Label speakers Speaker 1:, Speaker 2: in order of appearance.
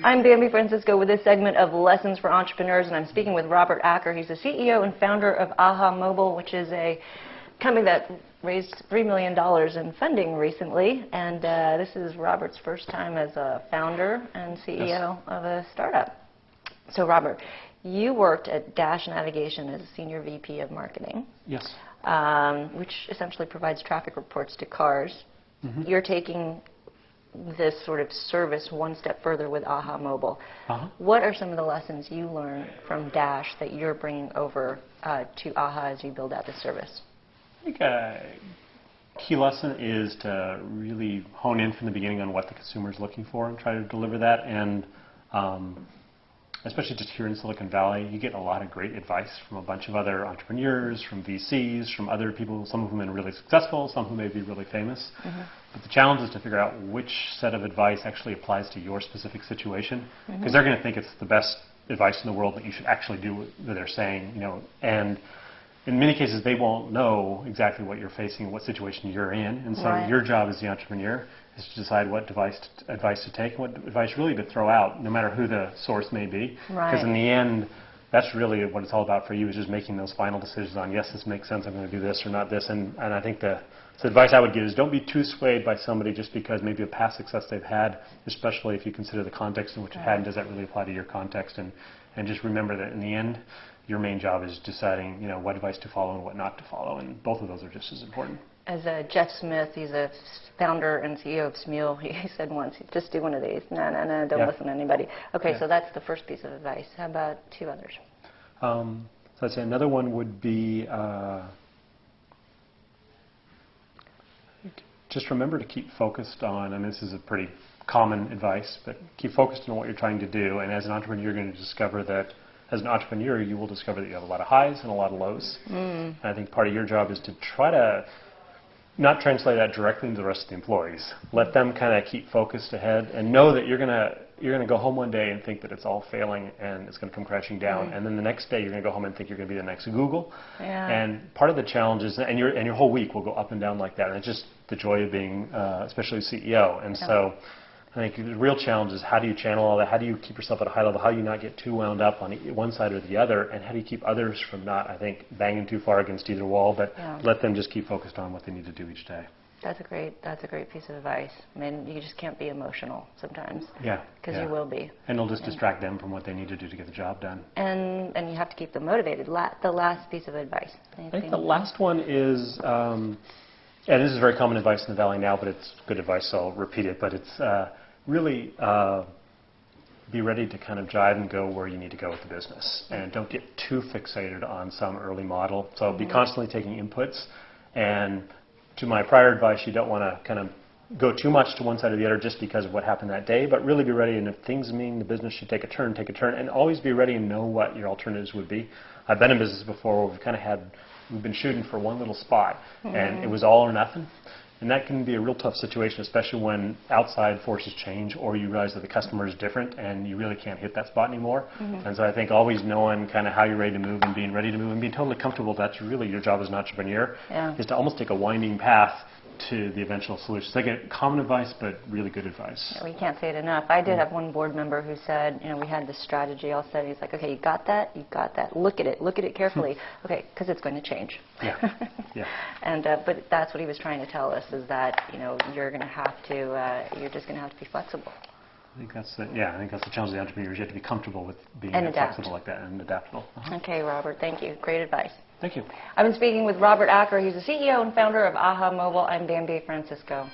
Speaker 1: I'm Bambi Francisco with this segment of Lessons for Entrepreneurs, and I'm speaking with Robert Acker. He's the CEO and founder of AHA Mobile, which is a company that raised $3 million in funding recently, and this is Robert's first time as a founder and CEO of a startup. So Robert, you worked at Dash Navigation as a senior VP of marketing.
Speaker 2: Yes.
Speaker 1: Which essentially provides traffic reports to cars.
Speaker 2: Mm-hmm.
Speaker 1: You're taking this sort of service one step further with AHA Mobile.
Speaker 2: Uh-huh.
Speaker 1: What are some of the lessons you learned from Dash that you're bringing over to AHA as you build out this service?
Speaker 2: I think a key lesson is to really hone in from the beginning on what the consumer is looking for and try to deliver that. And especially just here in Silicon Valley, you get a lot of great advice from a bunch of other entrepreneurs, from VCs, from other people, some of whom are really successful, some who may be really famous. Mm-hmm. But the challenge is to figure out which set of advice actually applies to your specific situation, because they're going to think it's the best advice in the world that you should actually do what they're saying, you know. And in many cases, they won't know exactly what you're facing, what situation you're in, and so your job as the entrepreneur is to decide what advice to take and what advice really to throw out, no matter who the source may be. Because in the end, that's really what it's all about for you, is just making those final decisions on, yes, this makes sense, I'm going to do this or not this. And I think the advice I would give is don't be too swayed by somebody just because maybe a past success they've had, especially if you consider the context in which it had, and does that really apply to your context. And just remember that in the end, your main job is deciding, you know, what advice to follow and what not to follow, and both of those are just as important.
Speaker 1: As Jeff Smith, he's a founder and CEO of Smule, he said once, just do one of these. No, don't listen to anybody. Okay, so that's the first piece of advice. How about two others?
Speaker 2: So I'd say another one would be just remember to keep focused on, and this is a pretty common advice, but keep focused on what you're trying to do. And as an entrepreneur, you're going to discover that as an entrepreneur, you will discover that you have a lot of highs and a lot of lows. And I think part of your job is to try to not translate that directly into the rest of the employees. Let them kind of keep focused ahead and know that you're gonna go home one day and think that it's all failing and it's going to come crashing down. And then the next day you're going to go home and think you're going to be the next Google. And part of the challenge is, and your whole week will go up and down like that. And it's just the joy of being, especially CEO. And so I think the real challenge is how do you channel all that? How do you keep yourself at a high level? How do you not get too wound up on one side or the other? And how do you keep others from not, I think, banging too far against either wall, but let them just keep focused on what they need to do each day? That's a great piece of advice. I mean, you just can't be emotional sometimes. Because you will be. And it'll just distract them from what they need to do to get the job done. And you have to keep them motivated. The last piece of advice. I think the last one is, and this is very common advice in the Valley now, but it's good advice, so I'll repeat it, but it's really be ready to kind of jive and go where you need to go with the business. And don't get too fixated on some early model. So be constantly taking inputs. And to my prior advice, you don't want to kind of go too much to one side or the other just because of what happened that day, but really be ready. And if things mean the business should take a turn, and always be ready and know what your alternatives would be. I've been in business before where we've been shooting for one little spot, and it was all or nothing. And that can be a real tough situation, especially when outside forces change or you realize that the customer is different and you really can't hit that spot anymore. And so I think always knowing kind of how you're ready to move and being ready to move and being totally comfortable, that's really your job as an entrepreneur, is to almost take a winding path to the eventual solution. So again, common advice, but really good advice. We can't say it enough. I did have one board member who said, you know, we had this strategy all set. He's like, okay, you got that? Look at it carefully. Okay, because it's going to change. And but that's what he was trying to tell us, is that, you know, you're just going to have to be flexible. I think that's the challenge of the entrepreneurs. You have to be comfortable with being flexible like that and adaptable. Okay, Robert, thank you. Great advice. Thank you. I've been speaking with Robert Acker. He's the CEO and founder of AHA Mobile. I'm Bambi Francisco.